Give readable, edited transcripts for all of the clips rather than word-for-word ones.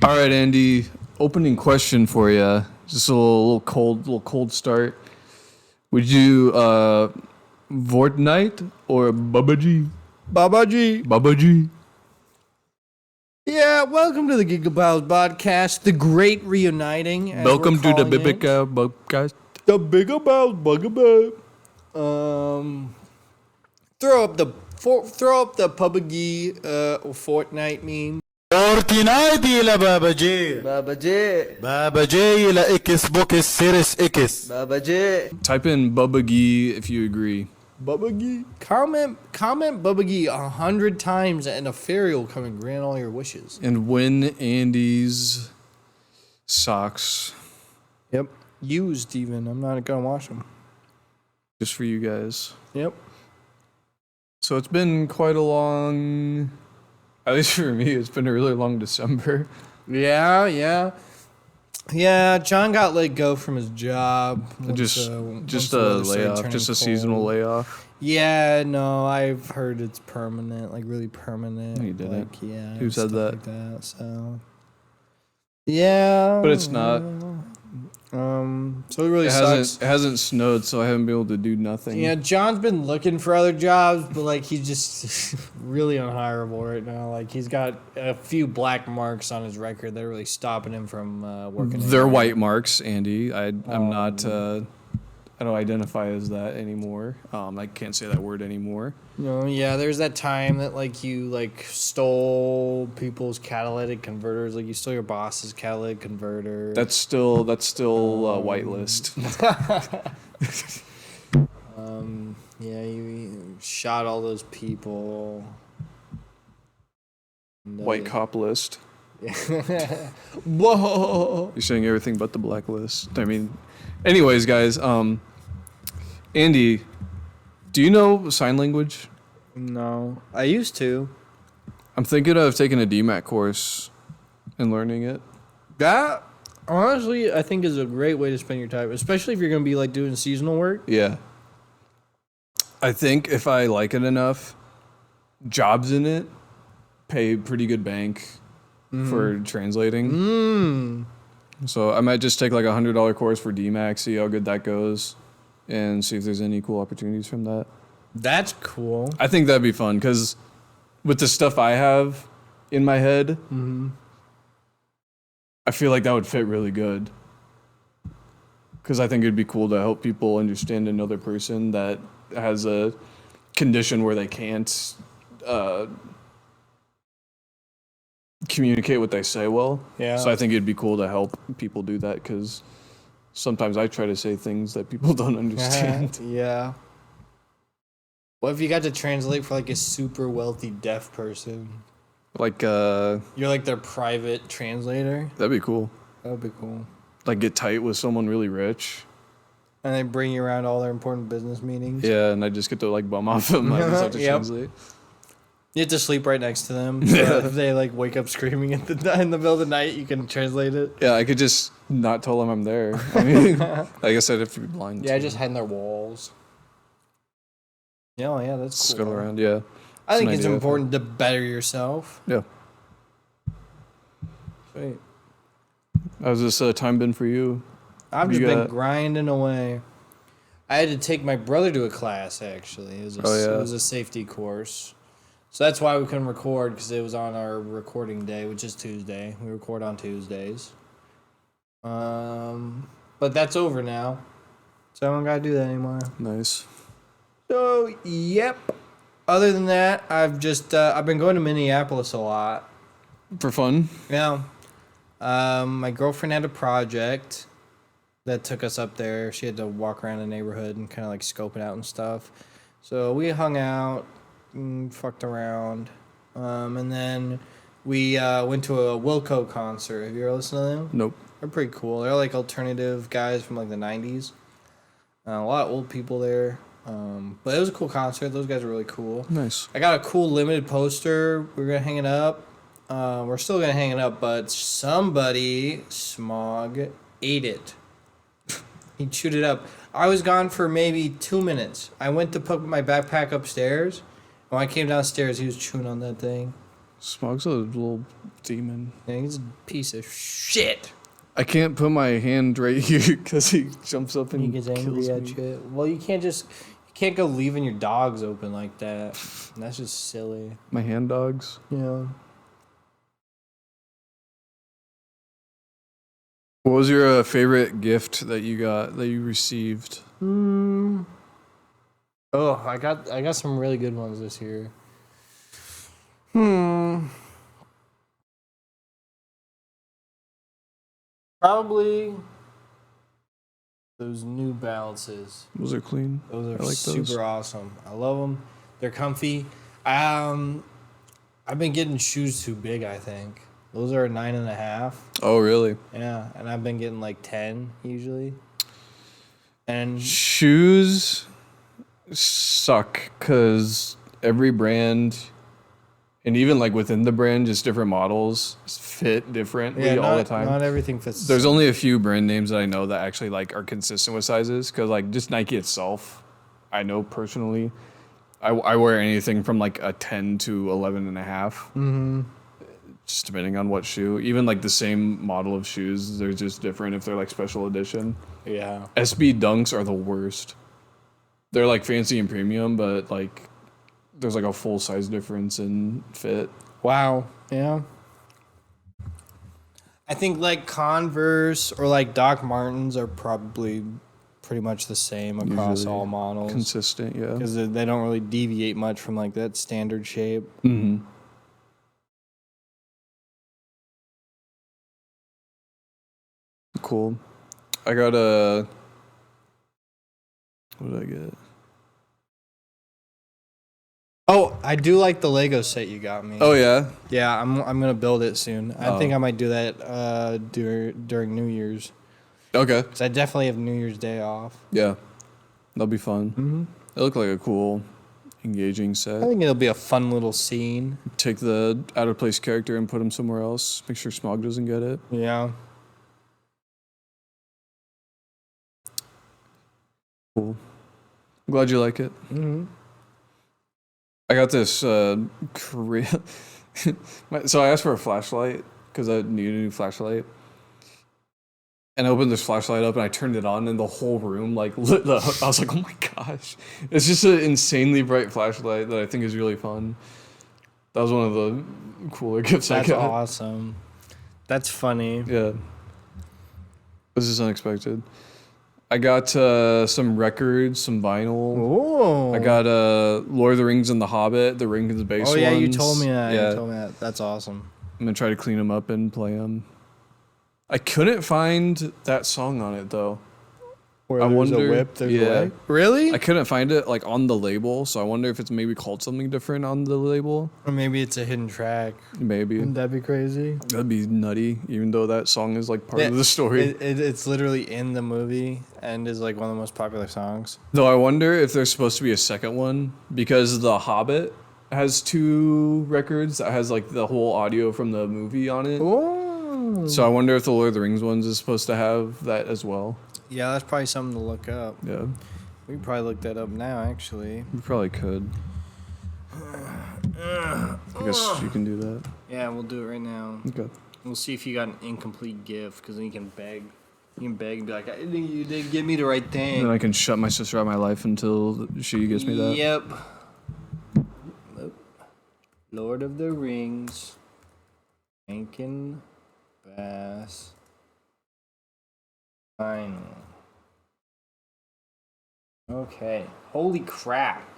All right, Andy. Opening question for you. Just a little cold start. Would you Fortnite or Babaji? Babaji. Yeah, welcome to the Giga podcast, the great reuniting. Welcome to the Bibica podcast. The Giga Bugaboo. Throw up the PUBG Fortnite meme. فورتنايت إلى بابا جي Babaji. بابا جي إلى إكس بوكس سيريس إكس Babaji. Type in Babagi if you agree. Babagi. Comment Babagi 100 times and a fairy will come and grant all your wishes. And win Andy's socks Yep. Used even. I'm not gonna wash them. just for you guys. Yep. So it's been quite a long, at least for me, it's been a really long December. Yeah. John got let go from his job. Just once a the weather started layoff, turning just a cold. seasonal layoff. Yeah, no, I've heard it's permanent, like really permanent. No, you didn't. Like, yeah. Who said stuff that? Like that? So, yeah. But it's not. So it really sucks. It hasn't snowed, so I haven't been able to do nothing. Yeah, John's been looking for other jobs, but like he's just really unhireable right now. Like he's got a few black marks on his record that are really stopping him from working. They're anywhere. white marks, Andy. I'm not. I don't identify as that anymore. I can't say that word anymore. Yeah, there's that time that like you like stole people's catalytic converters, like you stole your boss's catalytic converter. That's still whitelist. Yeah, you shot all those people. And, White cop list. Whoa! You're saying everything but the blacklist. I mean, anyways, guys. Andy, do you know sign language? No, I used to. I'm thinking of taking a DMAT course and learning it. That honestly, I think is a great way to spend your time, especially if you're gonna be like doing seasonal work. Yeah. I think if I like it enough, jobs in it pay pretty good bank for translating. So I might just take like $100 course for DMAC, see how good that goes, and see if there's any cool opportunities from that. That's cool. I think that'd be fun because with the stuff I have in my head, I feel like that would fit really good. Because I think it'd be cool to help people understand another person that has a condition where they can't communicate what they say well. Yeah. So I think it'd be cool to help people do that because sometimes I try to say things that people don't understand. Yeah. What if you got to translate for like a super wealthy deaf person? Like, You're like their private translator. that'd be cool. That would be cool. Like get tight with someone really rich. And they bring you around all their important business meetings. Yeah, and I just get to like bum off them. I just have to Yep. translate. You have to sleep right next to them. So if they like wake up screaming in the middle of the night, you can translate it. Yeah, I could just not tell them I'm there. I mean, like I said, if you're blind. Yeah, too. just hide in their walls. Yeah, that's cool. scuttle around. Yeah. I think an it's idea. important to better yourself. Yeah. Sweet. How's this time been for you? I've You just been got- grinding away. I had to take my brother to a class, actually. It was a safety course. So that's why we couldn't record, because it was on our recording day, which is Tuesday. We record on Tuesdays. But that's over now. So I don't got to do that anymore. Nice. So, yep. Other than that, I've been going to Minneapolis a lot. For fun? Yeah. My girlfriend had a project that took us up there. She had to walk around the neighborhood and kind of like scope it out and stuff. So we hung out, and fucked around, and then we went to a Wilco concert. Have you ever listened to them? Nope. They're pretty cool. They're like alternative guys from like the 90s. A lot of old people there. But it was a cool concert. Those guys were really cool. Nice. I got a cool limited poster. We're going to hang it up. We're still going to hang it up, but somebody, Smog, ate it. He chewed it up. I was gone for maybe 2 minutes. I went to put my backpack upstairs. When I came downstairs, he was chewing on that thing. Smog's a little demon. Yeah, he's a piece of shit. I can't put my hand right here because he jumps up and He gets angry kills at me. you. Well, you can't go leaving your dogs open like that. That's just silly. My hand dogs. Yeah. What was your favorite gift that you received? Oh, I got some really good ones this year. Probably those New Balances. Those are clean. Those are I like super those. awesome. I love them. They're comfy. I've been getting shoes too big, I think. Those are 9.5. Oh, really? Yeah, and I've been getting like 10 usually. And Shoes suck because every brand, and even like within the brand, just different models fit differently all the time. Not everything fits. There's only a few brand names that I know that actually like are consistent with sizes because like just Nike itself, I know personally, I wear anything from like a 10 to 11.5. Just depending on what shoe. Even like the same model of shoes, they're just different if they're like special edition. Yeah. SB Dunks are the worst. They're like fancy and premium, but like there's like a full size difference in fit. Wow. Yeah. I think like Converse or like Doc Martens are probably pretty much the same across Usually all models. Consistent, yeah. Because they don't really deviate much from like that standard shape. Mm-hmm. Cool. I got a. What did I get? Oh, I do like the Lego set you got me. Oh yeah. Yeah, I'm gonna build it soon. I Oh. think I might do that during New Year's. Okay. Because I definitely have New Year's Day off. Yeah. That'll be fun. Mm-hmm. It looked like a cool, engaging I set. think it'll be a fun little scene. Take the out of place character and put him somewhere else. Make sure Smog doesn't get it. Yeah. Cool. I'm glad you like it. Mm-hmm. I got this Korea. So I asked for a flashlight because I needed a new flashlight. And I opened this flashlight up and I turned it on and the whole room like lit up. I was like, oh my gosh. It's just an insanely bright flashlight that I think is really fun. That was one of the cooler gifts I That's got. awesome. That's funny. Yeah. This is unexpected. I got some records, some vinyl. Oh. I got Lord of the Rings and The Hobbit, the Ring of the Base Oh yeah, you ones. told me that. Yeah. You told me that. That's awesome. I'm gonna try to clean them up and play them. I couldn't find that song on it though. Where I there's wonder- a whip, there's yeah. a way. Really? I couldn't find it like on the label, so I wonder if it's maybe called something different on the label. Or maybe it's a hidden track. Maybe Wouldn't that be crazy? that'd be nutty, even though that song is like part of the story. It's literally in the movie and is like one of the most popular songs. Though I wonder if there's supposed to be a second one because The Hobbit has 2 records that has like the whole audio from the movie on it. Oh. So I wonder if the Lord of the Rings ones is supposed to have that as well. Yeah, that's probably something to look up. Yeah, We can probably look that up now, actually. we probably could. I guess you can do that. Yeah, we'll do it right now. Okay. We'll see if you got an incomplete gift, because then you can beg. You can beg and be like, I think you didn't give me the right thing. Then I can shut my sister out of my life until she gives me that. Yep. Nope. Lord of the Rings. Rankin Bass. Final. Okay. Holy crap.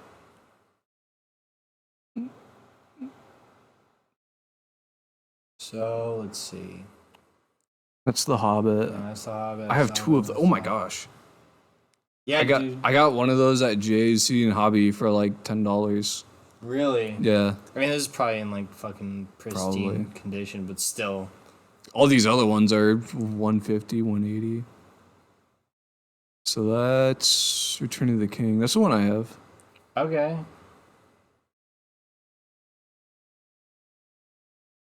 So, let's see. That's The Hobbit. That's the Hobbit. I have 2 of them. Oh my gosh. Yeah, dude. I got one of those at JC and Hobby for like $10. Really? Yeah. I mean, this is probably in like fucking pristine Probably. condition, but still. All these other ones are 150, 180. So that's Return of the King. That's the one I have. Okay.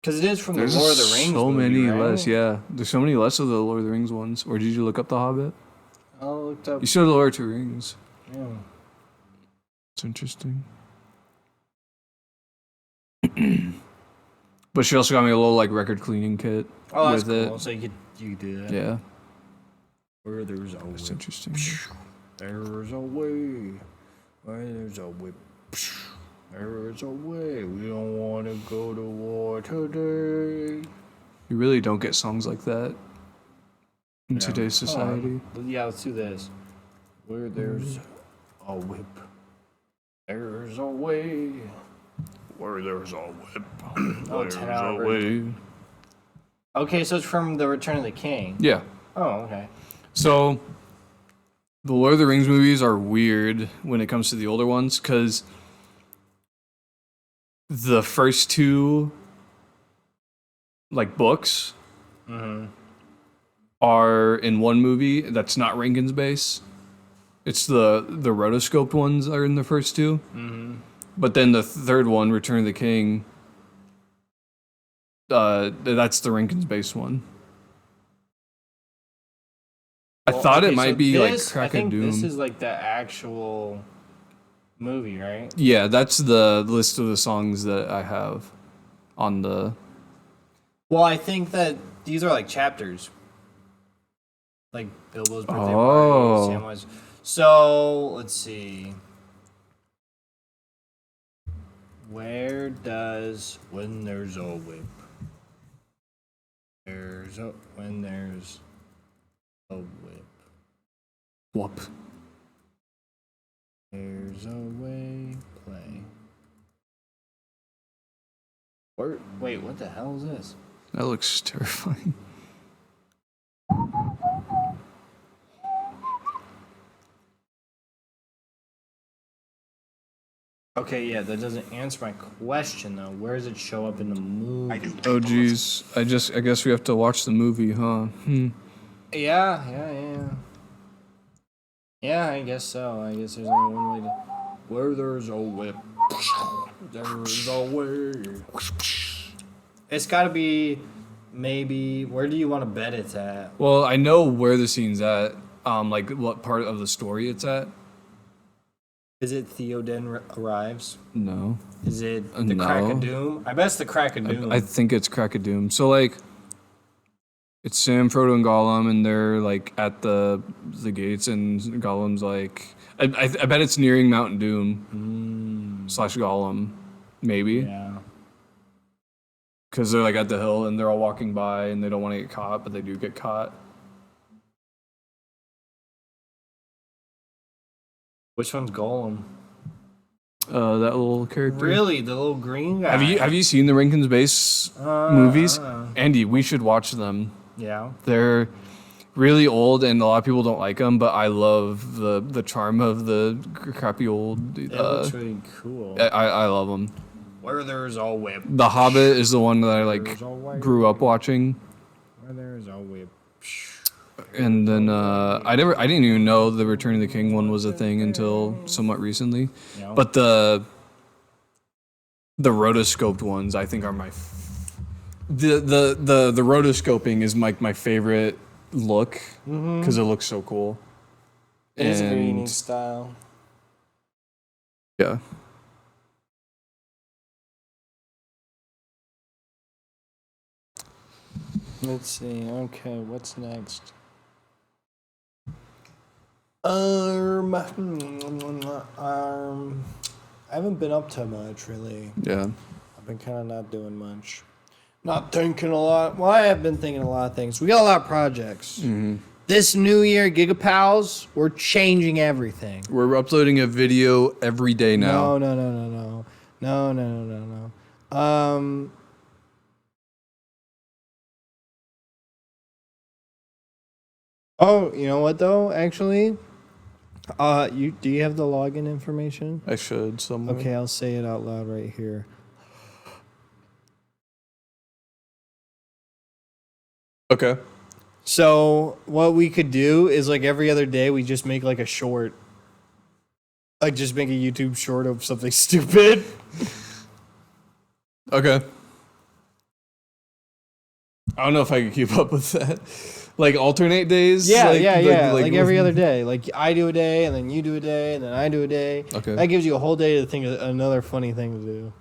Because it is from There's the Lord of the Rings. so movie, many right? less. Yeah, there's so many less of the Lord of the Rings ones. Or did you look up The Hobbit? I looked up. You said The Lord of the Rings. Yeah. It's interesting. But she also got me a little like record cleaning kit Oh, that's with cool. it. So you could do that. Yeah, Where there's a that's whip, interesting. there's a way. Where there's a whip, there's a way. We don't want to go to war today. You really don't get songs like that in today's society. Yeah, let's do this. Where there's a whip, there's a way. Where there's a whip, Oh, 10 hours. Okay, so it's from The Return of the King. Yeah. Oh, okay. So, the Lord of the Rings movies are weird when it comes to the older ones because the first two, like books, are in one movie that's not Rankin's base. It's the rotoscoped ones are in the first two. But then the third one, Return of the King, that's the Rankin's base one. I thought it might be like Crack of Doom. This is like the actual movie, right? Yeah, that's the list of the songs that I have on the. Well, I think that these are like chapters. Like Bilbo's birthday Oh. party, Samwise. So let's see. Where does when there's a whip? When there's a whip. Whoop. There's a way play. Wait, what the hell is this? That looks terrifying. Okay, yeah, that doesn't answer my question though. Where does it show up in the movie? Oh geez, I guess we have to watch the movie, huh? Yeah. Yeah, I guess so. I guess there's only one way to. Where there's a whip, there's a way. It's got to be maybe. Where do you want to bet it's at? Well, I know where the scene's at. Like what part of the story it's at. Is it Theoden arrives? No. Is it the No. Crack of Doom? I bet it's the Crack of Doom. I think it's Crack of Doom. So like, it's Sam, Frodo, and Gollum, and they're like at the gates, and Gollum's like, I bet it's nearing Mount Doom / Gollum, maybe, yeah. because they're like at the hill and they're all walking by and they don't want to get caught, but they do get caught. Which one's Gollum? That little character. Really, the little green guy. Have you seen the Rankin's Base movies? Andy, we should watch them. Yeah. They're really old, and a lot of people don't like them. But I love the charm of the crappy old. It looks really cool. I love them. Where there's a whip. The Hobbit is the one that I like grew up watching, Where there's a whip. and then I didn't even know the Return of the King one was a thing until somewhat recently. Yeah. But the rotoscoped ones I think are my the rotoscoping is my favorite look because it looks so cool. It is a very And- unique style. Yeah. Let's see. Okay, what's next? I haven't been up to much really. Yeah. I've been kind of not doing much. Not thinking a lot. Well, I have been thinking a lot of things. We got a lot of projects. This new year, Giga Pals, we're changing everything. We're uploading a video every day now. No. Oh, you know what though? Actually, do you have the login information? I should somewhere. Okay, I'll say it out loud right here. Okay. So what we could do is like every other day we just make like a short. Like just make a YouTube short of something stupid. Okay. I don't know if I could keep up with that. Like alternate days? Yeah, like, Like every other day. Like I do a day and then you do a day and then I do a day. Okay. That gives you a whole day to think of another funny thing to do.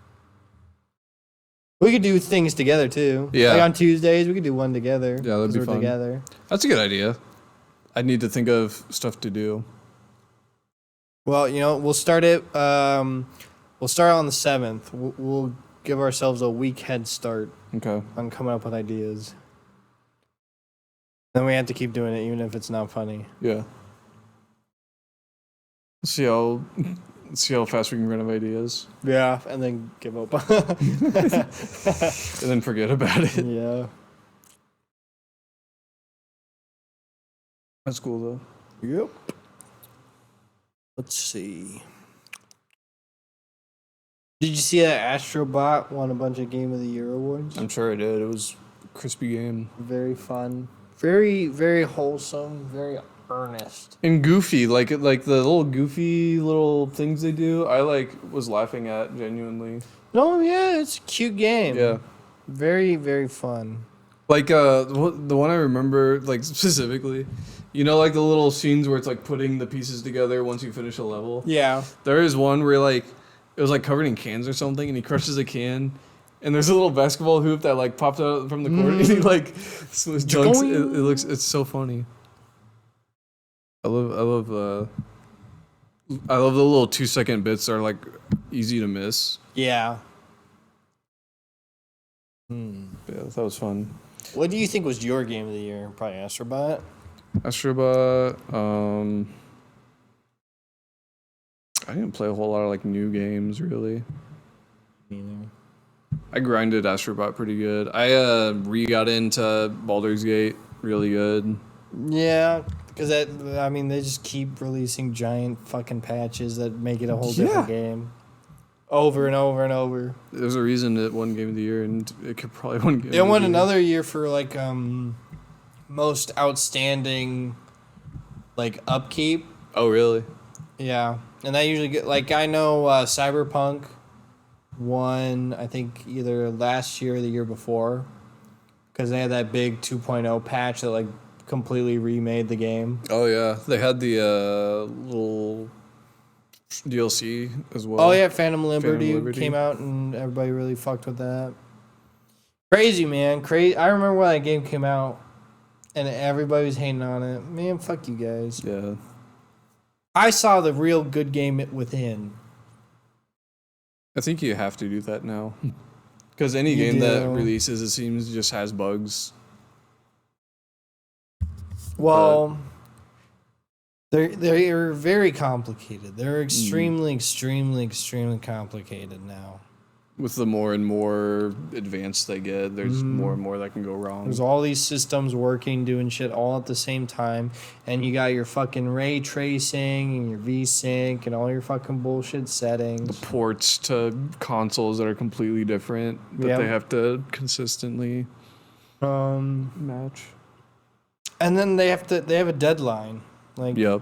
We could do things together too. Yeah. Like on Tuesdays, we could do one together. Yeah, that'd be 'cause we're fun. together. That's a good idea. I need to think of stuff to do. Well, we'll start it. We'll start on the 7th. We'll give ourselves a week head start Okay. on coming up with ideas. Then we have to keep doing it, even if it's not funny. Yeah. See how fast we can run out of ideas, Yeah, and then give up. and then forget about it. Yeah. That's cool though. Yep. Let's see. Did you see that Astrobot won a bunch of Game of the Year awards? I'm sure I did. It was a crispy game Very fun. Very, very wholesome. Very earnest. and goofy. Like the little goofy little things they do. I was laughing at genuinely. No, yeah, it's a cute game. Yeah. Very, very fun. Like the one I remember specifically, like the little scenes where it's like putting the pieces together once you finish a level. Yeah. There is one where it was covered in cans or something, and he crushes a can, and there's a little basketball hoop that popped out from the court, and he dunks. It's so funny. I love the little 2-second bits that are easy to miss. Yeah. Yeah, that was fun. What do you think was your game of the year? Probably Astrobot. Astrobot. I didn't play a whole lot of new games really. Neither. I grinded Astrobot pretty good. I got into Baldur's Gate really good. Yeah, because they just keep releasing giant fucking patches that make it a whole different game. Over and over and over. There's a reason it won Game of the Year, and it could probably win Game of the It won Year. another year for most outstanding upkeep. Oh, really? Yeah, and that usually I know Cyberpunk won, I think either last year or the year before, because they had that big 2.0 patch that completely remade the game. Oh, yeah. They had the little DLC as well. Oh yeah, Phantom Liberty Liberty. came out and everybody really fucked with that. Crazy, man. Crazy. I remember when that game came out and everybody was hating on it. Man, fuck you guys. Yeah. I saw the real good game within. I think you have to do that now. Because any You game that do. releases, it seems, just has bugs. Well, they're very complicated. They're extremely complicated now. With the more and more advanced they get, there's more and more that can go wrong. There's all these systems working, doing shit all at the same time, and you got your fucking ray tracing and your VSync and all your fucking bullshit settings. Ports to consoles that are completely different that Yep. they have to consistently match. And then they have a deadline. Yep.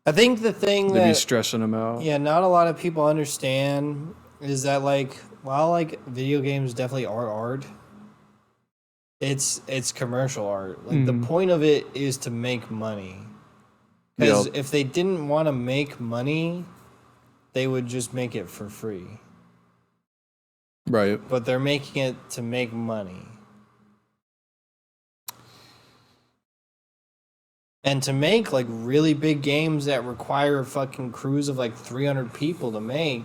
I think the thing They be that stressing them out. not a lot of people understand is that while video games definitely are art, it's commercial art. The point of it is to make money. Because Yep. if they didn't want to make money, they would just make it for free. Right. But they're making it to make money. And to make really big games that require fucking crews of 300 people to make,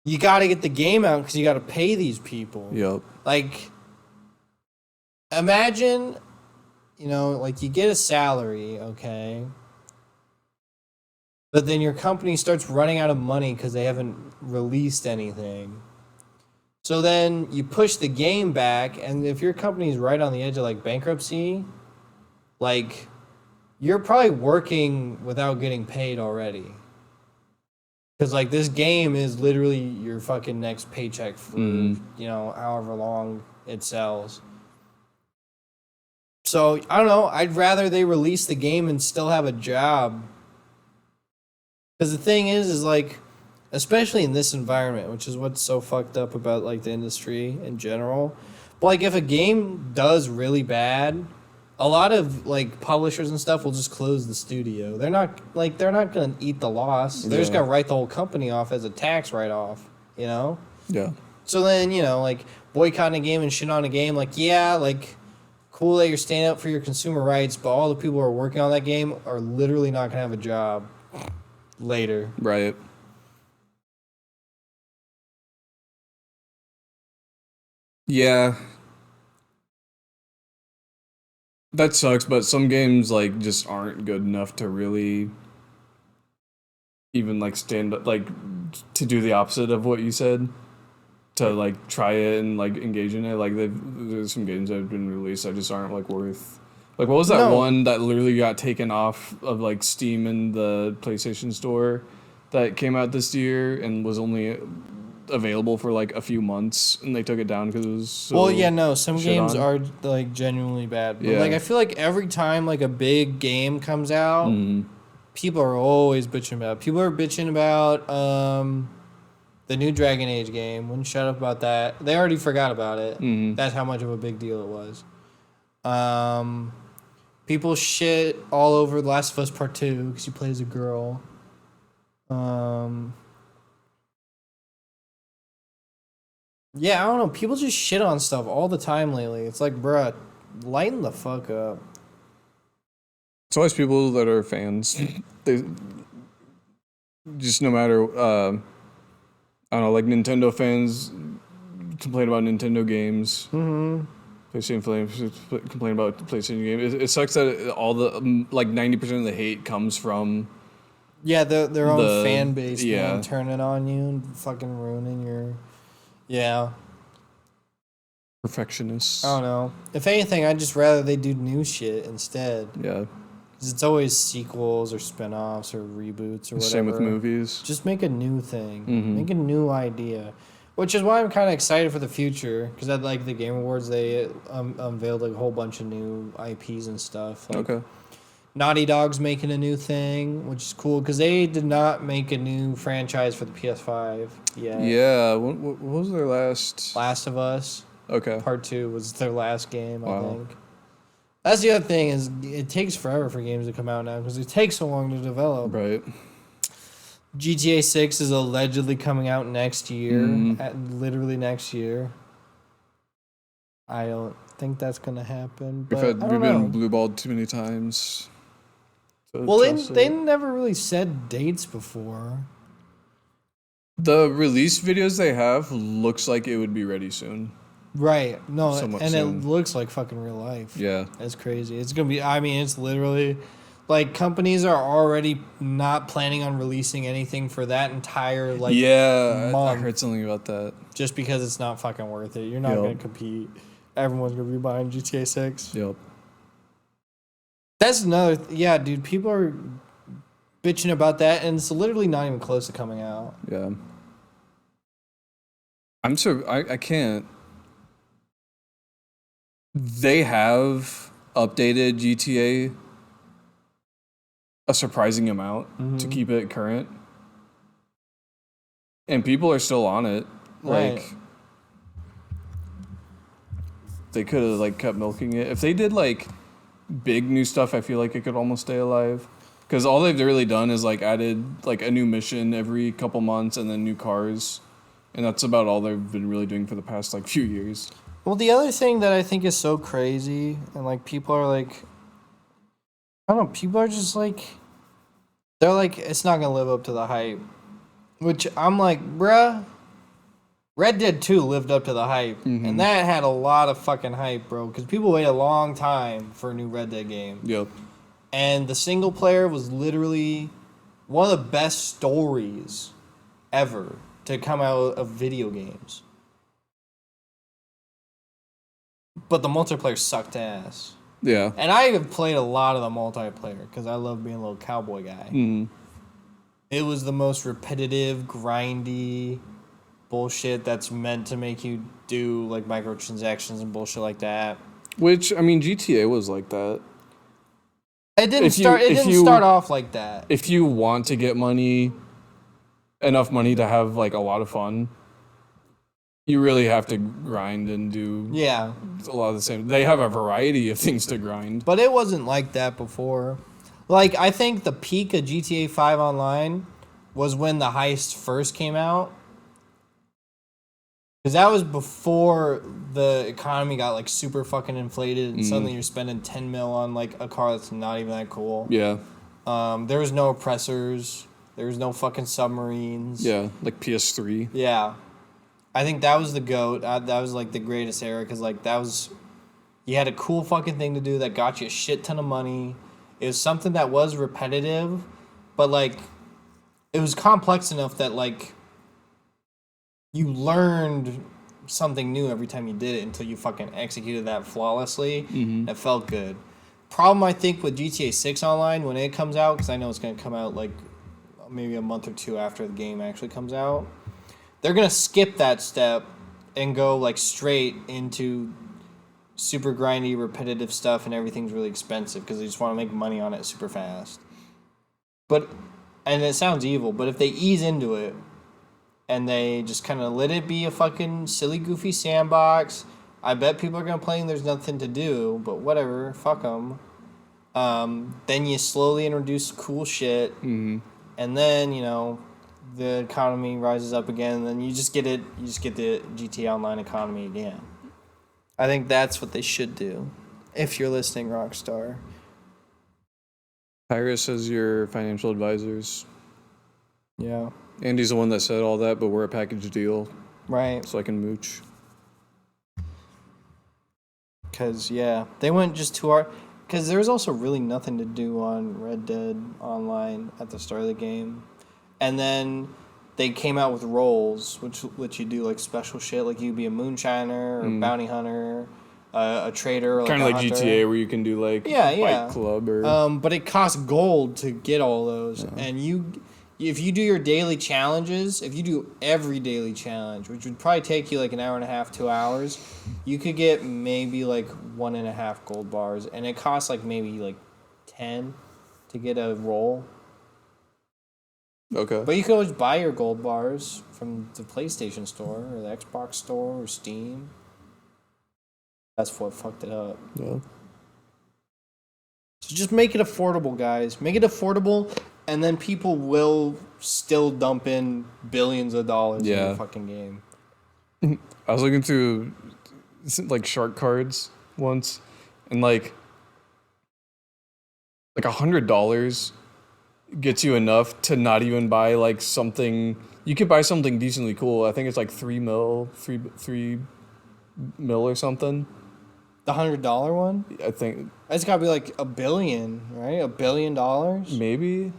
you got to get the game out because you got to pay these people. Yep. Imagine, you get a salary, okay? But then your company starts running out of money because they haven't released anything. So then you push the game back, and if your company's right on the edge of bankruptcy, you're probably working without getting paid already. Because this game is literally your fucking next paycheck for however long it sells. So I don't know. I'd rather they release the game and still have a job. Because the thing is especially in this environment, which is what's so fucked up about the industry in general. But if a game does really bad, a lot of publishers and stuff will just close the studio. They're not gonna eat the loss. They're just gonna write the whole company off as a tax write-off. Yeah. So then, like, boycotting a game and shit on a game, like, yeah, like, cool that you're standing up for your consumer rights, but all the people who are working on that game are literally not going to have a job later. Right. Yeah. That sucks, but some games, like, just aren't good enough to really even, like, stand up, like, to do the opposite of what you said. To, like, try it and, like, engage in it. Like, there's some games that have been released that just aren't, like, worth... Like, what was that one that literally got taken off of, like, Steam and the PlayStation Store that came out this year and was only available for, like, a few months, and they took it down because it was so... Well, yeah, no, some games on. are, like, genuinely bad. But, Yeah. like, I feel like every time, like, a big game comes out, people are always bitching about it. People are bitching about, the new Dragon Age game. Wouldn't shut up about that. They already forgot about it. That's how much of a big deal it was. People shit all over The Last of Us Part 2 because you play as a girl. Yeah, I don't know. People just shit on stuff all the time lately. It's like, bruh, lighten the fuck up. It's always people that are fans. They just no matter, I don't know, like Nintendo fans complain about Nintendo games. PlayStation fans complain about PlayStation games. It sucks that all the, like, 90% of the hate comes from... Yeah, their own fan base, yeah. man, turning on you and fucking ruining your... Yeah. Perfectionists. I don't know. If anything, I'd just rather they do new shit instead. Yeah. Because it's always sequels or spin-offs or reboots or whatever. Same with movies. Just make a new thing. Make a new idea. Which is why I'm kind of excited for the future. Because at, like, the Game Awards, they unveiled, like, a whole bunch of new IPs and stuff. Like, Okay. Naughty Dog's making a new thing, which is cool. Because they did not make a new franchise for the PS5 yet. Yeah. What was their last... Last of Us. Okay. Part 2 was their last game, I Wow. think. That's the other thing, is it takes forever for games to come out now because it takes so long to develop. Right. GTA 6 is allegedly coming out next year, literally next year. I don't think that's going to happen, but We've I don't been know. blue-balled too many times. Well, they never really said dates before. The release videos they have looks like it would be ready soon. Right. No, Somewhat and soon. it looks like fucking real life. Yeah. It's crazy. It's going to be, I mean, it's literally, like, companies are already not planning on releasing anything for that entire, like, I month. heard something about that. Just because it's not fucking worth it. You're not going to compete. Everyone's going to be buying GTA 6. Yep. That's another, yeah, dude, people are bitching about that, and it's literally not even close to coming out. Yeah. I can't. They have updated GTA a surprising amount to keep it current. And people are still on it. Right. Like, they could have, like, kept milking it. If they did, like, big new stuff, I feel like it could almost stay alive. Because all they've really done is, like, added, like, a new mission every couple months and then new cars. And that's about all they've been really doing for the past, like, few years. Well, the other thing that I think is so crazy, and, like, people are like, I don't know, people are just like, they're like, it's not going to live up to the hype. Which I'm like, bruh, Red Dead 2 lived up to the hype. And that had a lot of fucking hype, bro. Because people wait a long time for a new Red Dead game. Yep. And the single player was literally one of the best stories ever to come out of video games. But the multiplayer sucked ass. Yeah. And I have played a lot of the multiplayer because I love being a little cowboy guy. It was the most repetitive, grindy bullshit that's meant to make you do, like, microtransactions and bullshit like that. Which, I mean, GTA was like that. It didn't start off like that. If you want to get money, enough money to have, like, a lot of fun, you really have to grind and do Yeah. a lot of the same. They have a variety of things to grind. But it wasn't like that before. Like, I think the peak of GTA 5 Online was when the heist first came out. Because that was before the economy got like super fucking inflated, and suddenly you're spending 10 mil on like a car that's not even that cool. Yeah. There was no oppressors. There was no fucking submarines. Yeah, like PS3. Yeah. I think that was the GOAT. That was like the greatest era because like that was, you had a cool fucking thing to do that got you a shit ton of money. It was something that was repetitive, but like it was complex enough that like you learned something new every time you did it until you fucking executed that flawlessly. That felt good. Problem I think with GTA 6 Online when it comes out, because I know it's going to come out like maybe a month or two after the game actually comes out, they're going to skip that step and go like straight into super grindy, repetitive stuff, and everything's really expensive because they just want to make money on it super fast. But, and it sounds evil, but if they ease into it and they just kind of let it be a fucking silly, goofy sandbox, I bet people are going to play and there's nothing to do, but whatever, fuck them. Then you slowly introduce cool shit, and then, you know, the economy rises up again, and then you just get the GTA Online economy again. I think that's what they should do. If you're listening, Rockstar. Tyrus as your financial advisors. Yeah. Andy's the one that said all that, but we're a package deal, Right. so I can mooch. Because, yeah, they went just too hard. Because there was also really nothing to do on Red Dead Online at the start of the game. And then they came out with roles, which let you do, like, special shit. Like, you'd be a moonshiner or bounty hunter, a trader. Kind of like GTA, where you can do, like, Fight Club or... but it costs gold to get all those. Yeah. And if you do your daily challenges, if you do every daily challenge, which would probably take you like an hour and a half, 2 hours, you could get maybe like 1.5 gold bars, and it costs like maybe like 10 to get a roll. Okay. But you can always buy your gold bars from the PlayStation Store or the Xbox Store or Steam. That's what fucked it up. Yeah. So just make it affordable, guys. Make it affordable. And then people will still dump in billions of dollars in the fucking game. I was looking through like shark cards once, and like $100 gets you enough to not even buy like something. You could buy something decently cool. I think it's like 3 mil or something. The $100 one? I think it's gotta be like $1 billion, right? $1 billion? Maybe.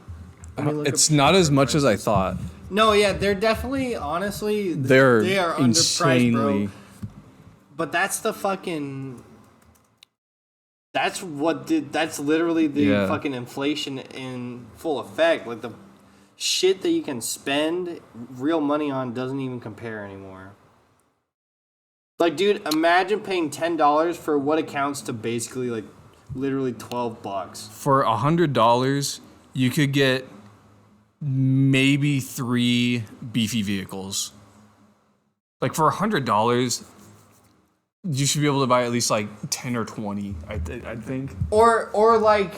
It's not as much as I thought. No, yeah, they're definitely, honestly, they are insanely underpriced, bro. But that's the fucking... That's literally the fucking inflation in full effect. Like, the shit that you can spend real money on doesn't even compare anymore. Like, dude, imagine paying $10 for what accounts to basically, like, literally $12. For $100, you could get maybe 3 beefy vehicles. Like, for $100, you should be able to buy at least like 10 or 20, I think. Or like,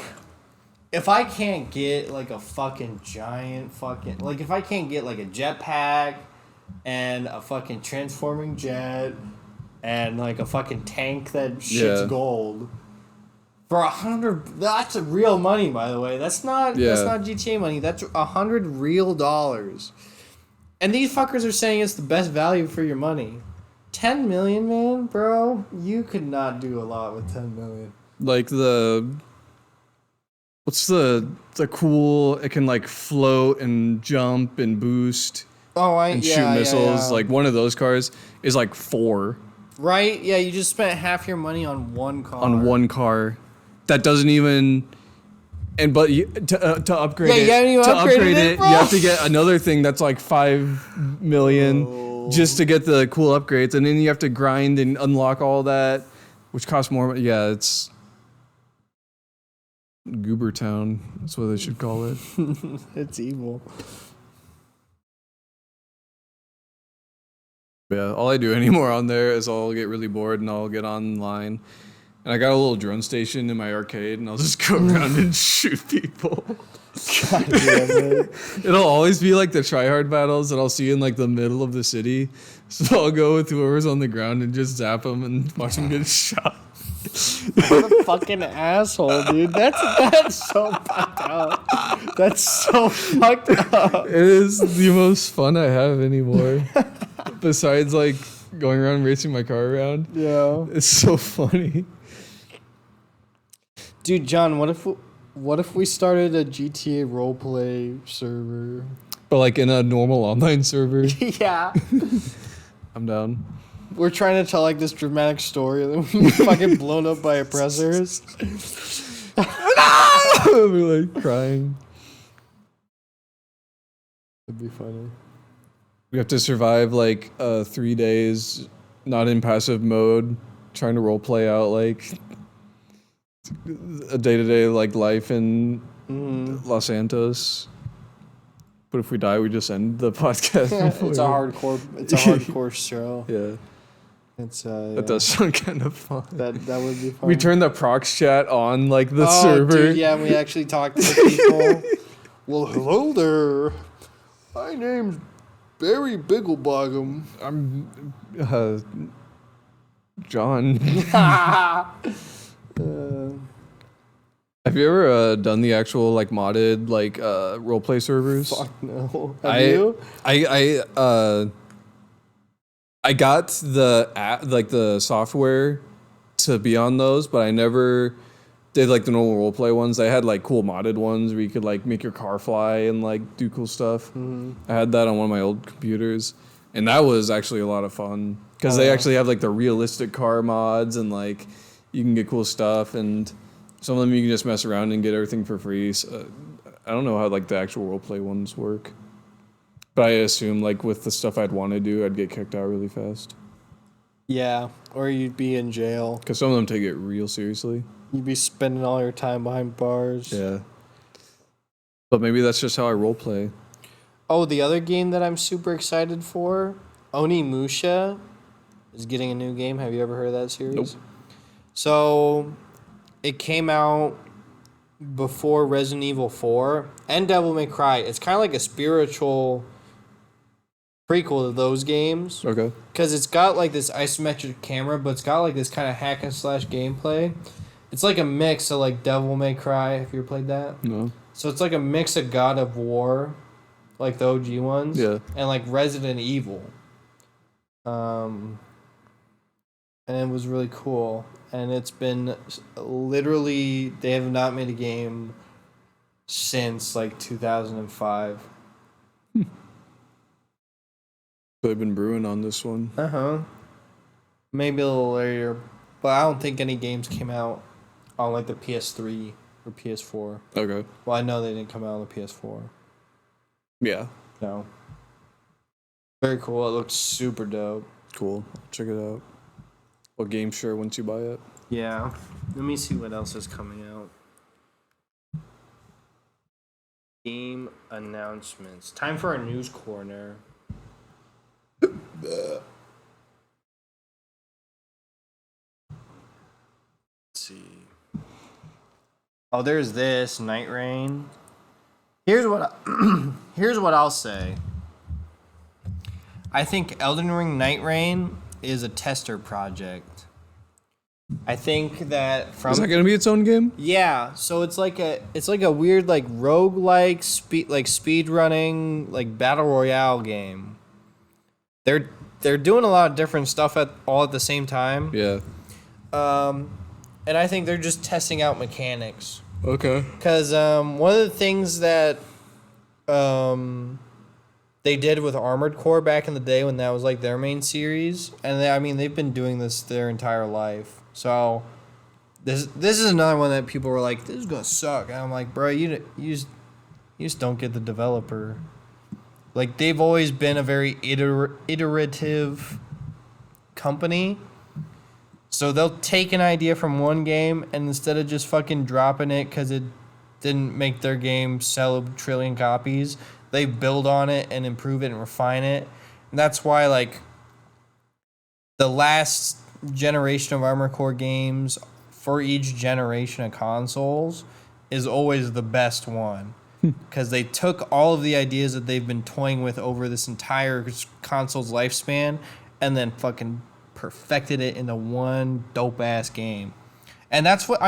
if I can't get like a fucking giant fucking, like if I can't get like a jetpack and a fucking transforming jet and like a fucking tank that shits gold. For 100, that's a real money, by the way. That's not GTA money. That's 100 real dollars. And these fuckers are saying it's the best value for your money. 10 million, man, bro. You could not do a lot with 10 million. Like what's the cool? It can like float and jump and boost. And shoot missiles. Like one of those cars is like 4. Right? Yeah, you just spent half your money on one car. That doesn't even, but to upgrade you have to get another thing that's like 5 million just to get the cool upgrades, and then you have to grind and unlock all that, which costs more. Yeah, it's Goober Town. That's what they should call it. It's evil. Yeah, all I do anymore on there is I'll get really bored and I'll get online. And I got a little drone station in my arcade, and I'll just go around and shoot people. God damn it. It'll always be like the tryhard battles that I'll see in like the middle of the city. So I'll go with whoever's on the ground and just zap them and watch them get shot. What a fucking asshole, dude. That's so fucked up. That's so fucked up. It is the most fun I have anymore. Besides like going around racing my car around. Yeah. It's so funny. Dude, John, what if we started a GTA roleplay server? But like in a normal online server. Yeah. I'm down. We're trying to tell like this dramatic story and then we fucking blown up by oppressors. We're like crying. That'd be funny. We have to survive like 3 days, not in passive mode, trying to roleplay out like a day-to-day like life in Los Santos. But if we die, we just end the podcast. It's a hardcore show. Yeah, It's that does sound kind of fun. that would be fun. We turn the prox chat on like the server. Dude, yeah, we actually talk to the people. Well, hello there. My name's Barry Bigglebottom. I'm John. Have you ever done the actual like modded like roleplay servers? Fuck no. Have you? I got the app, like the software to be on those, but I never did like the normal roleplay ones. I had like cool modded ones where you could like make your car fly and like do cool stuff. I had that on one of my old computers, and that was actually a lot of fun because they actually have like the realistic car mods and like you can get cool stuff, and some of them you can just mess around and get everything for free. So, I don't know how like the actual roleplay ones work. But I assume, like, with the stuff I'd want to do, I'd get kicked out really fast. Yeah, or you'd be in jail. Because some of them take it real seriously. You'd be spending all your time behind bars. Yeah. But maybe that's just how I roleplay. Oh, the other game that I'm super excited for, Onimusha, is getting a new game. Have you ever heard of that series? Nope. So, it came out before Resident Evil 4 and Devil May Cry. It's kind of like a spiritual prequel to those games. Okay. Because it's got like this isometric camera, but it's got like this kind of hack and slash gameplay. It's like a mix of like Devil May Cry. Have you ever played that? No. So it's like a mix of God of War, like the OG ones. Yeah. And like Resident Evil. And it was really cool. And it's been literally, they have not made a game since like 2005. I've been brewing on this one. Maybe a little later, but I don't think any games came out on like the PS3 or PS4. Okay. Well, I know they didn't come out on the PS4. Yeah. No. Very cool. It looks super dope. Cool. Check it out. What game sure once you buy it? Yeah. Let me see what else is coming out. Game announcements. Time for a news corner. Let's see. Oh, there's this Night Rain. Here's what I'll say. I think Elden Ring Night Rain is a tester project. I think that from Is that gonna be its own game? yeah, so it's like a weird like roguelike speed running like battle royale game. They're doing a lot of different stuff all at the same time. Yeah. And I think they're just testing out mechanics. Okay. Cuz one of the things that they did with Armored Core back in the day when that was like their main series, and they've been doing this their entire life. So this is another one that people were like, this is gonna suck, and I'm like, bro, you just don't get the developer. Like, they've always been a very iterative company, so they'll take an idea from one game and instead of just fucking dropping it because it didn't make their game sell a trillion copies, they build on it and improve it and refine it. And that's why, like, the last generation of Armored Core games for each generation of consoles is always the best one. because they took all of the ideas that they've been toying with over this entire console's lifespan and then fucking perfected it into one dope ass game. And that's what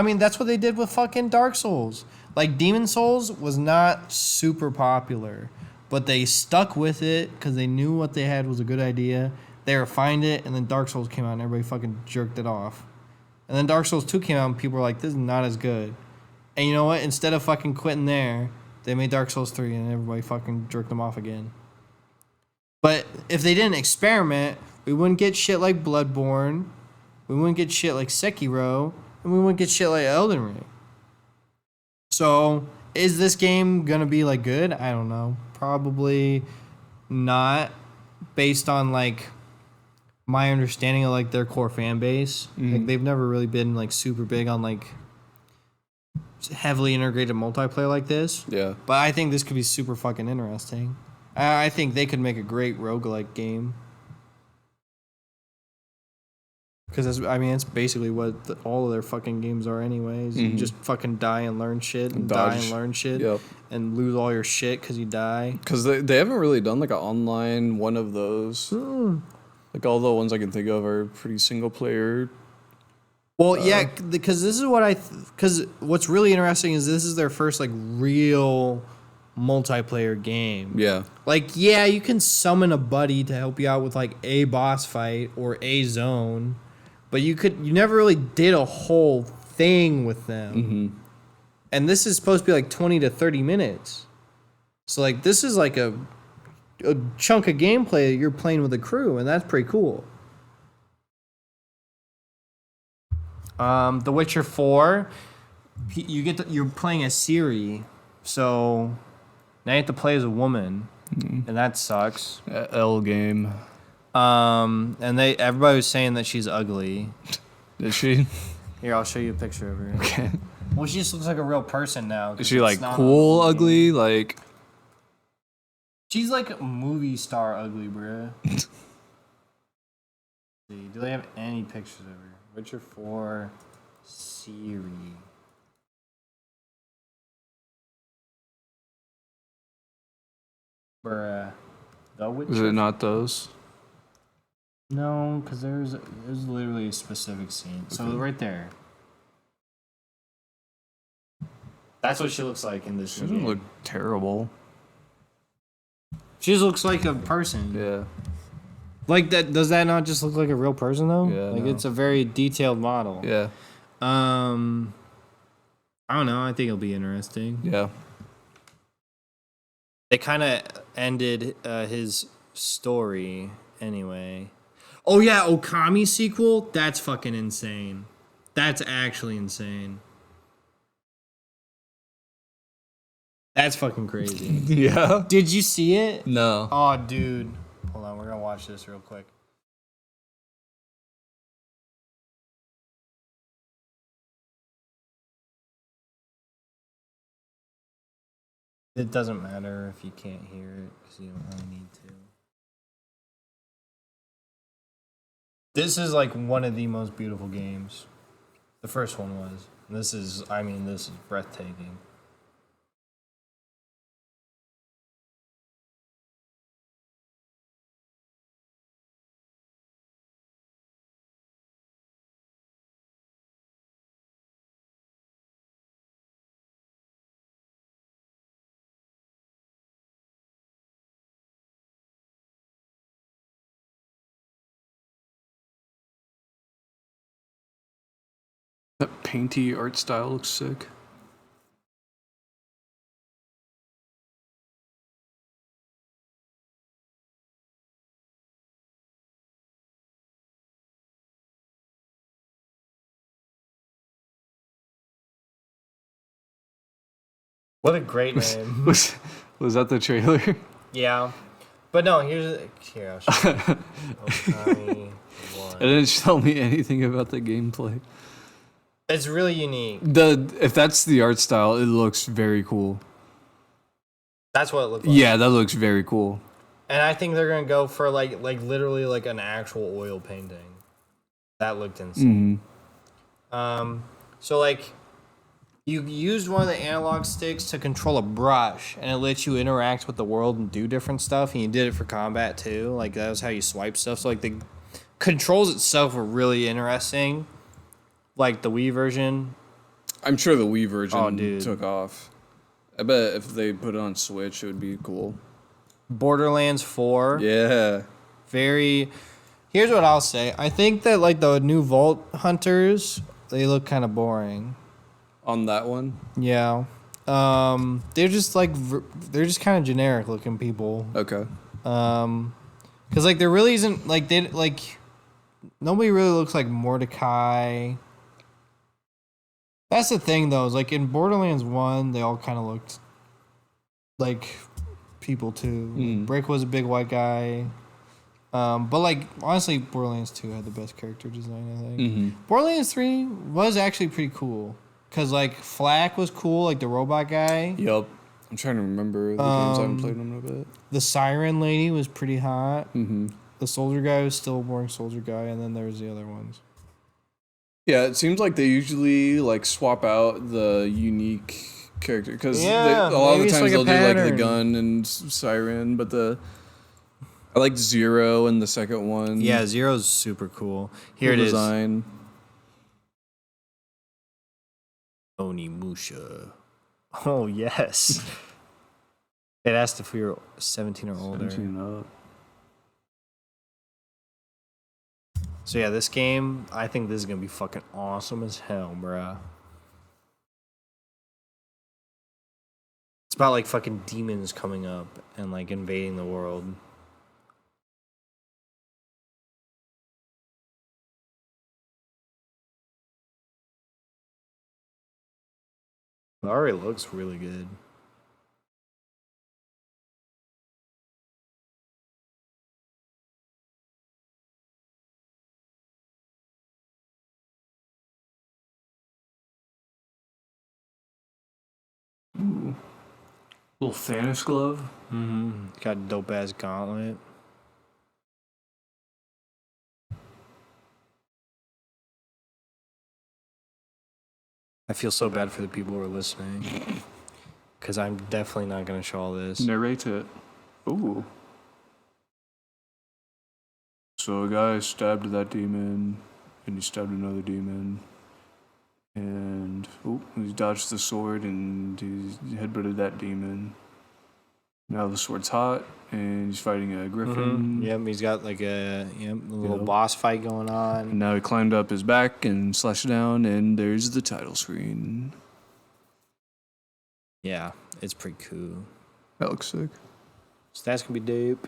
they did with fucking Dark Souls. Like Demon Souls was not super popular, but they stuck with it because they knew what they had was a good idea. They refined it, and then Dark Souls came out and everybody fucking jerked it off. And then Dark Souls 2 came out and people were like, this is not as good. And you know what? Instead of fucking quitting there, they made Dark Souls 3 and everybody fucking jerked them off again. But if they didn't experiment, we wouldn't get shit like Bloodborne, we wouldn't get shit like Sekiro, and we wouldn't get shit like Elden Ring. So, is this game gonna be like good? I don't know. Probably not, based on like my understanding of like their core fan base. Like they've never really been like super big on like heavily integrated multiplayer like this. Yeah. But I think this could be super fucking interesting. I think they could make a great roguelike game. Because it's basically what all of their fucking games are anyways. You just fucking die and learn shit and die and learn shit. Yep. And lose all your shit because you die. Because they haven't really done like an online one of those. Like all the ones I can think of are pretty single player. Well, yeah, because this is what because what's really interesting is this is their first like real multiplayer game. Yeah. Like, yeah, you can summon a buddy to help you out with like a boss fight or a zone, but you never really did a whole thing with them. And this is supposed to be like 20 to 30 minutes. So like this is like a chunk of gameplay that you're playing with a crew, and that's pretty cool. The Witcher 4, you're playing as Ciri, so now you have to play as a woman, and that sucks. L game. And everybody was saying that she's ugly. Is she? Here, I'll show you a picture of her. Okay. Well, she just looks like a real person now. Is she like cool ugly? Like she's like a movie star ugly, bruh. See, do they have any pictures of her? Witcher 4 Ciri. Bruh. The Witcher. is it not those? No, because there's literally a specific scene. So right there. That's what she looks like in this She game. doesn't look terrible. She just looks like a person. Yeah. Like that? Does that not just look like a real person though? Yeah. Like no. it's a very detailed model. Yeah. I don't know. I think it'll be interesting. Yeah. They kind of ended his story anyway. Oh yeah, Okami sequel. That's fucking insane. That's actually insane. That's fucking crazy. Yeah. Did you see it? No. Oh, dude. Hold on, we're gonna watch this real quick. It doesn't matter if you can't hear it because you don't really need to. This is like one of the most beautiful games. The first one was. This is breathtaking. That painty art style looks sick. What a great name. Was that the trailer? Yeah. But no, here I'll show you. Okami 1. It didn't tell me anything about the gameplay. It's really unique. If that's the art style, it looks very cool. That's what it looked like. Yeah, that looks very cool. And I think they're gonna go for like literally like an actual oil painting. That looked insane. So like You used one of the analog sticks to control a brush, and it lets you interact with the world and do different stuff. And you did it for combat too. Like that was how you swipe stuff. So like the controls itself were really interesting. Like the Wii version. I'm sure the Wii version Oh, dude. took off. I bet if they put it on Switch, it would be cool. Borderlands 4. Yeah. Very. Here's what I'll say. I think that like the new Vault Hunters, they look kind of boring. On that one? Yeah. They're just like they're just kind of generic looking people. Okay. Cause like there really isn't like they like nobody really looks like Mordecai. That's the thing though, is like in Borderlands 1, they all kind of looked like people too. Brick was a big white guy. But like honestly, Borderlands 2 had the best character design, I think. Borderlands 3 was actually pretty cool. Cause like Flak was cool, like the robot guy. Yup. I'm trying to remember the games I haven't played in a bit. The Siren lady was pretty hot. The soldier guy was still a boring soldier guy, and then there was the other ones. Yeah, it seems like they usually like swap out the unique character because Yeah, a lot of maybe the it's times like a they'll do like the pattern. gun and Siren, but I like Zero in the second one. Yeah, Zero's super cool. Here Cool it is. design. Onimusha. Oh yes. It asked if we were 17 or older. 17 up. So yeah, this game, I think this is gonna be fucking awesome as hell, bruh. It's about like fucking demons coming up and like invading the world. It already looks really good. Little Thanos glove. Got a dope ass gauntlet. I feel so bad for the people who are listening. Because I'm definitely not going to show all this. Narrate it. Ooh. So a guy stabbed that demon, and he stabbed another demon, and he dodged the sword, and he headbutted that demon. Now the sword's hot, and he's fighting a griffin. Yep, he's got like a little Yep. boss fight going And on. now he climbed up his back and slashed it down, and there's the title screen. Yeah, it's pretty cool. That looks sick. So that's going to be dope.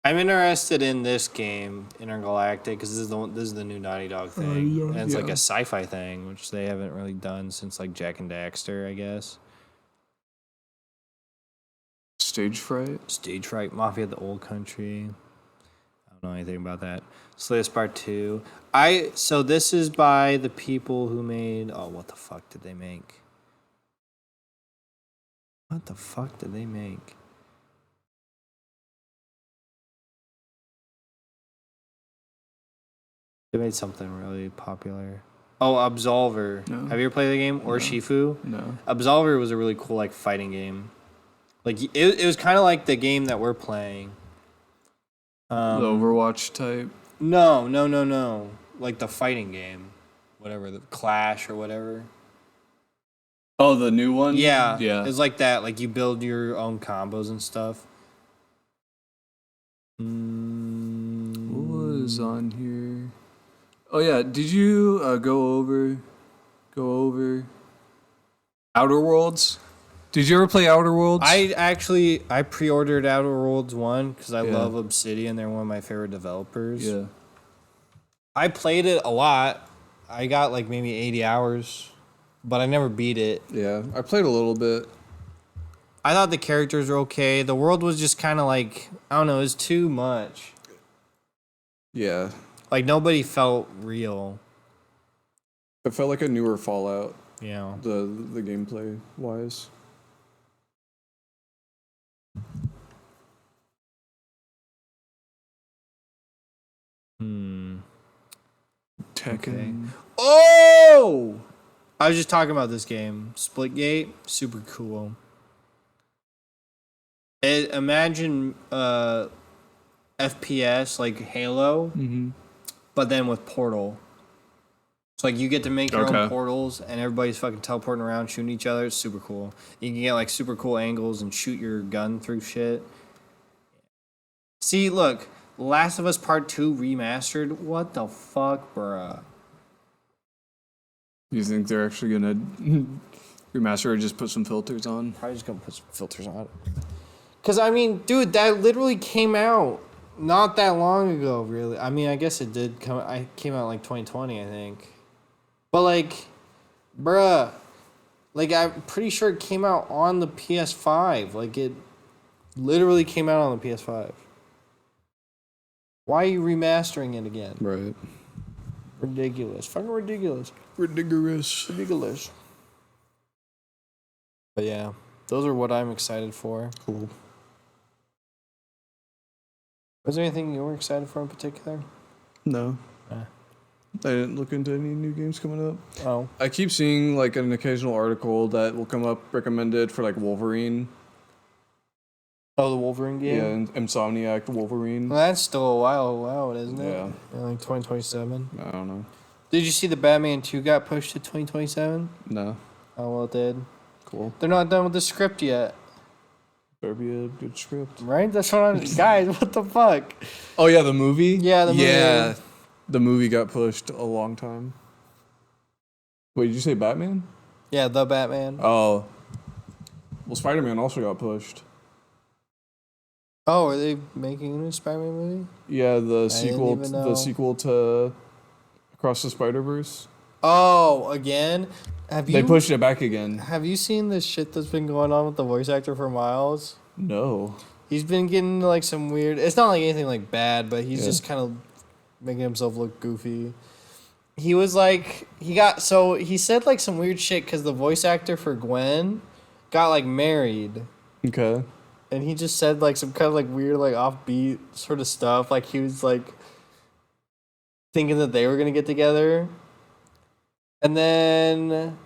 I'm interested in this game, Intergalactic, because this is the new Naughty Dog thing. And it's like a sci-fi thing, which they haven't really done since like Jack and Daxter, I guess. Stage fright. Stage Fright, Mafia of the Old Country. I don't know anything about that. Slay Part 2. So this is by the people who made... Oh, what the fuck did they make? What the fuck did they make? They made something really popular. Oh, Absolver. No. Have you ever played the game? Or Shifu? No. Absolver was a really cool like fighting game. Like it was kind of like the game that we're playing. The Overwatch type. No. Like the fighting game, whatever, the Clash or whatever. Oh, the new one? Yeah, Yeah. it's like that. Like you build your own combos and stuff. What was on here? Oh yeah, did you go over Outer Worlds? Did you ever play Outer Worlds? I pre-ordered Outer Worlds 1 because I Yeah. love Obsidian. They're one of my favorite developers. Yeah. I played it a lot. I got like maybe 80 hours, but I never beat it. Yeah, I played a little bit. I thought the characters were okay. The world was just kind of like, I don't know, it was too much. Yeah. Like nobody felt real. It felt like a newer Fallout, Yeah. the gameplay wise. Tekken. Oh! I was just talking about this game. Splitgate, super cool. Imagine FPS like Halo, but then with Portal. So like you get to make your own portals, and everybody's fucking teleporting around, shooting each other. It's super cool. You can get like super cool angles and shoot your gun through shit. See, look, Last of Us Part 2 remastered. What the fuck, bruh? You think they're actually gonna remaster or just put some filters on? Probably just gonna put some filters on it. Cause I mean, dude, that literally came out not that long ago. Really, I mean, I guess it did come. I came out like 2020, I think. But like, bruh, like I'm pretty sure it came out on the PS5. Like it literally came out on the PS5. Why are you remastering it again? Right. Ridiculous. Fucking ridiculous. Ridiculous. But yeah, those are what I'm excited for. Cool. Was there anything you were excited for in particular? No. I didn't look into any new games coming up. Oh. I keep seeing like an occasional article that will come up recommended for like Wolverine. Oh, the Wolverine game? Yeah, and Insomniac Wolverine. Well, that's still a while out, isn't it? Yeah. Like 2027. I don't know. Did you see the Batman 2 got pushed to 2027? No. Oh, well, it did. Cool. They're not done with the script yet. Better be a good script. Right? That's what I'm... Guys, what the fuck? Oh, yeah, the movie? Yeah, the movie. Yeah. The movie got pushed a long time. Wait, did you say Batman? Yeah, the Batman. Oh. Well, Spider-Man also got pushed. Oh, are they making a new Spider-Man movie? Yeah, the sequel even know. the sequel to Across the Spider-Verse. Oh, again? They pushed it back again. Have you seen this shit that's been going on with the voice actor for Miles? No. He's been getting like some weird... It's not like anything like bad, but he's just kind of making himself look goofy. He was like... He said like some weird shit because the voice actor for Gwen got like married. Okay. And he just said like some kind of like weird like offbeat sort of stuff. Like he was like thinking that they were going to get together. And then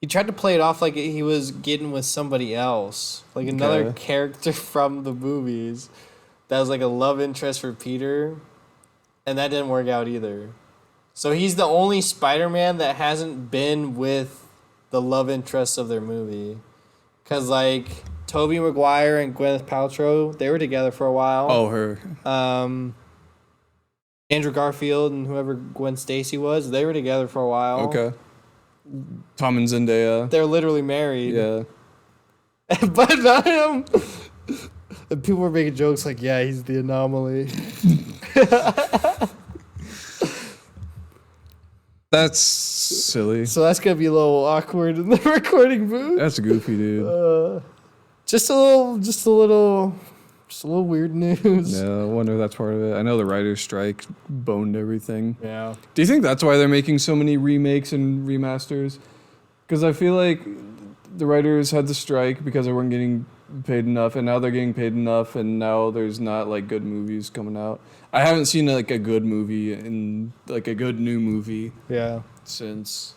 he tried to play it off like he was getting with somebody else. Like another character from the movies that was like a love interest for Peter. And that didn't work out either. So he's the only Spider-Man that hasn't been with the love interest of their movie. Because like Tobey Maguire and Gwyneth Paltrow, they were together for a while. Oh, her. Andrew Garfield and whoever Gwen Stacy was, they were together for a while. Okay. Tom and Zendaya. They're literally married. Yeah. But not him. And people were making jokes like, yeah, he's the anomaly. That's silly. So that's going to be a little awkward in the recording booth. That's goofy, dude. Just a little weird news. Yeah, I wonder if that's part of it. I know the writer's strike boned everything. Yeah. Do you think that's why they're making so many remakes and remasters? Because I feel like the writers had the strike because they weren't getting paid enough, and now they're getting paid enough, and now there's not like good movies coming out. I haven't seen like a good movie and like a good new movie. Yeah. Since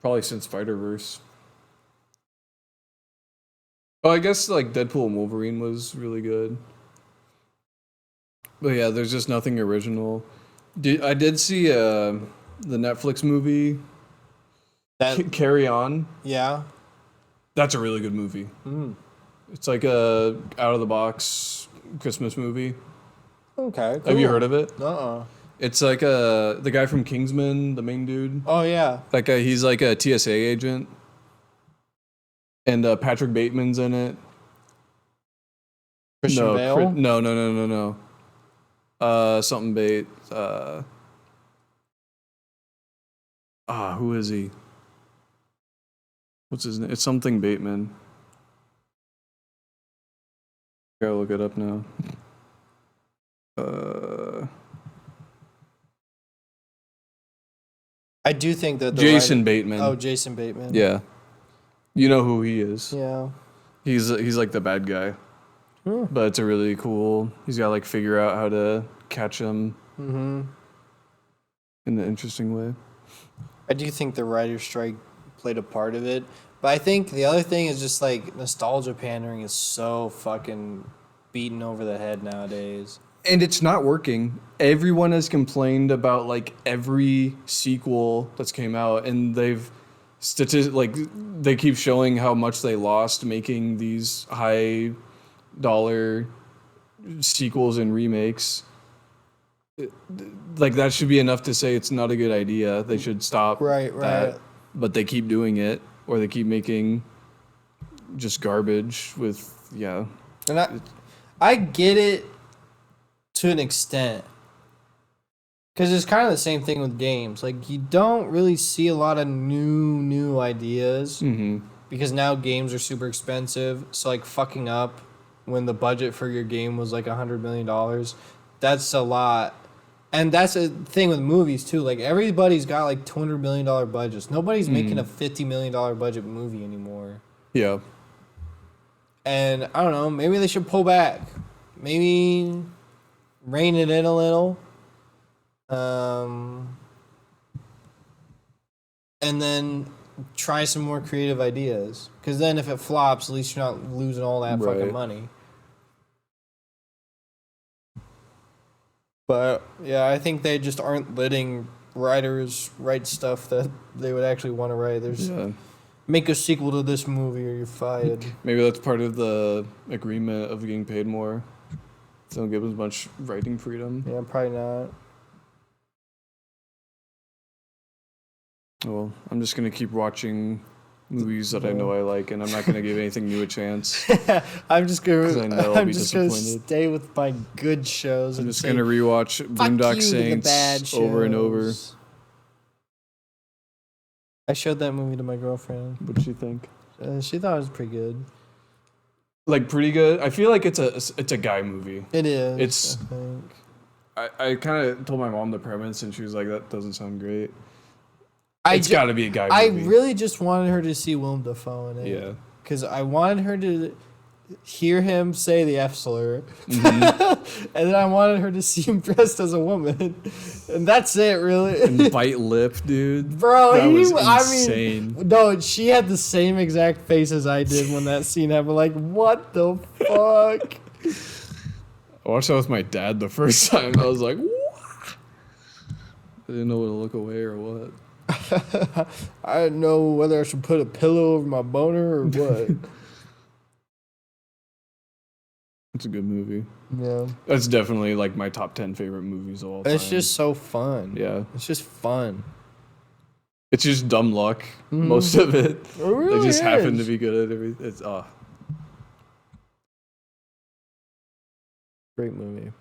Spider-Verse. Oh, I guess like Deadpool and Wolverine was really good. But yeah, there's just nothing original. I did see the Netflix movie That Carry On. yeah. That's a really good movie. It's like a out of the box Christmas movie. Okay. Cool. Have you heard of it? Uh-uh. It's like the guy from Kingsman, the main dude. Oh yeah. That guy, he's like a TSA agent. And Patrick Bateman's in it. Christian Bale? No. Something Bate. Who is he? What's his name? It's something Bateman. Gotta look it up now. I do think that Jason Bateman. Oh, Jason Bateman. Yeah. You know who he is. Yeah. He's like the bad guy. But it's a really cool. He's got to like figure out how to catch him. in an interesting way. I do think the writer's strike played a part of it. But I think the other thing is just like nostalgia pandering is so fucking beaten over the head nowadays. And it's not working. Everyone has complained about like every sequel that's came out, and they've they keep showing how much they lost making these high dollar sequels and remakes. Like that should be enough to say it's not a good idea. They should stop that. But they keep doing it, or they keep making just garbage with And I get it to an extent. Because it's kind of the same thing with games. Like, you don't really see a lot of new ideas. Mm-hmm. Because now games are super expensive. So, like, fucking up when the budget for your game was, like, $100 million, that's a lot. And that's a thing with movies, too. Like, everybody's got, like, $200 million budgets. Nobody's making a $50 million budget movie anymore. Yeah. And, I don't know, maybe they should pull back. Maybe rein it in a little. And then try some more creative ideas. Because then if it flops, at least you're not losing all that fucking money. But, yeah, I think they just aren't letting writers write stuff that they would actually want to write. There's make a sequel to this movie or you're fired. Maybe that's part of the agreement of getting paid more. They don't give as much writing freedom. Yeah, probably not. Well, I'm just going to keep watching movies that I know I like, and I'm not going to give anything new a chance. I'm just going to stay with my good shows. I'm just going to rewatch Boondock Saints over and over. I showed that movie to my girlfriend. What did she think? She thought it was pretty good. Like, pretty good? I feel like it's a guy movie. It is. It's. I think. I kind of told my mom the premise, and she was like, that doesn't sound great. It's got to be a guy movie. I really just wanted her to see Willem Dafoe in it. Yeah. Because I wanted her to hear him say the F slur. Mm-hmm. And then I wanted her to see him dressed as a woman. And that's it, really. And bite lip, dude. Bro, that was insane. No, she had the same exact face as I did when that scene happened. Like, what the fuck? I watched that with my dad the first time. I was like, what? I didn't know whether to look away or what. I didn't know whether I should put a pillow over my boner or what. It's a good movie. Yeah. That's definitely like my top 10 favorite movies of all time. It's just so fun. Yeah. It's just fun. It's just dumb luck, most of it. It really they just is. happen to be good at everything. It's Great movie.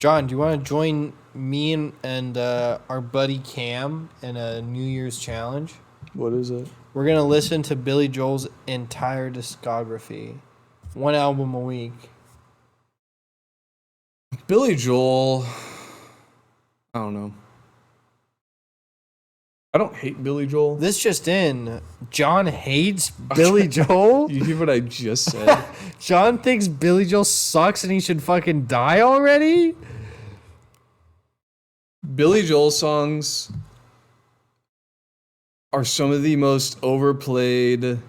John, do you want to join me and our buddy Cam in a New Year's challenge? What is it? We're going to listen to Billy Joel's entire discography. One album a week. Billy Joel, I don't know. I don't hate Billy Joel. This just in. John hates Billy Joel? You hear what I just said? John thinks Billy Joel sucks and he should fucking die already? Billy Joel songs are some of the most overplayed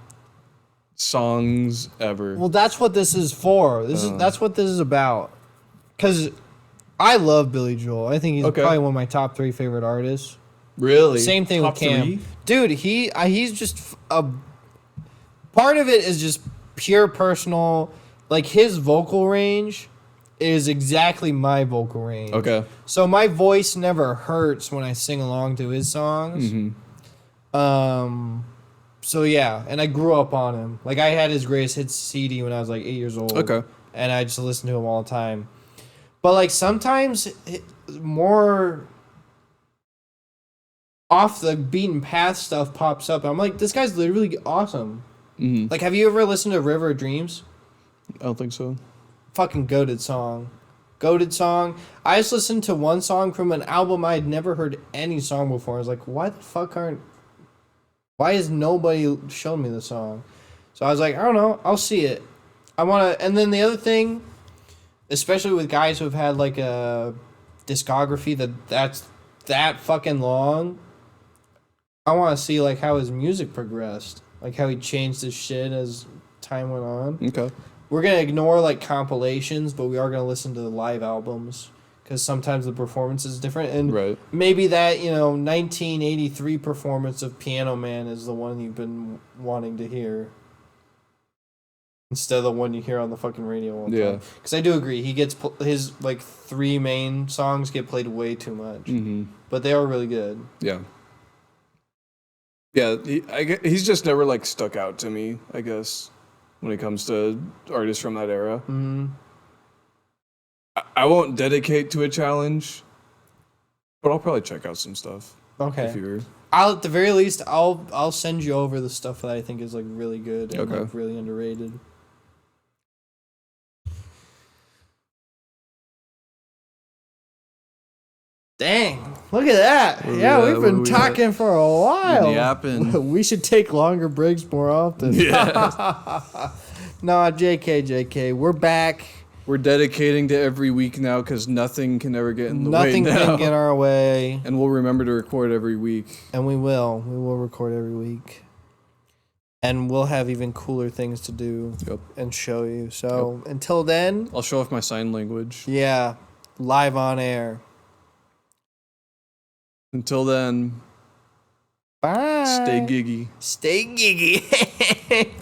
songs ever. Well, that's what this is for. That's what this is about. Because I love Billy Joel. I think he's probably one of my top 3 favorite artists. Really? Same thing top with Cam. 3? Dude, he's just a part of it is just pure personal. Like, his vocal range is exactly my vocal range. Okay. So my voice never hurts when I sing along to his songs. Mm-hmm. So yeah, and I grew up on him. Like, I had his greatest hits CD when I was like 8 years old. Okay. And I just listened to him all the time. But like sometimes more off the beaten path stuff pops up. I'm like, this guy's literally awesome. Mm-hmm. Like, have you ever listened to River of Dreams? I don't think so. Fucking goated song. Goated song. I just listened to one song from an album I had never heard any song before. I was like, why has nobody shown me the song? So I was like, I don't know. I'll see it. And then the other thing, especially with guys who have had like a discography that's that fucking long, I want to see like how his music progressed, like how he changed his shit as time went on. Okay. We're gonna ignore like compilations, but we are gonna listen to the live albums because sometimes the performance is different, and Right. maybe that 1983 performance of Piano Man is the one you've been wanting to hear instead of the one you hear on the fucking radio all the Yeah. time. Because I do agree, he gets his like 3 main songs get played way too much, but they are really good. Yeah. Yeah, he's just never like stuck out to me, I guess, when it comes to artists from that era. Mm-hmm. I won't dedicate to a challenge, but I'll probably check out some stuff. Okay. If you're... I'll at the very least I'll send you over the stuff that I think is like really good and Okay. like really underrated. Dang, look at that. We've been talking for a while. Yapping. We should take longer breaks more often. Yeah. Nah, JK, we're back. We're dedicating to every week now because nothing can ever get in the Nothing way now. can get our way. And we'll remember to record every week. And we will. We will record every week. And we'll have even cooler things to do and show you. So until then, I'll show off my sign language. yeah, live on air. Until then, Bye. stay giggy. Stay giggy.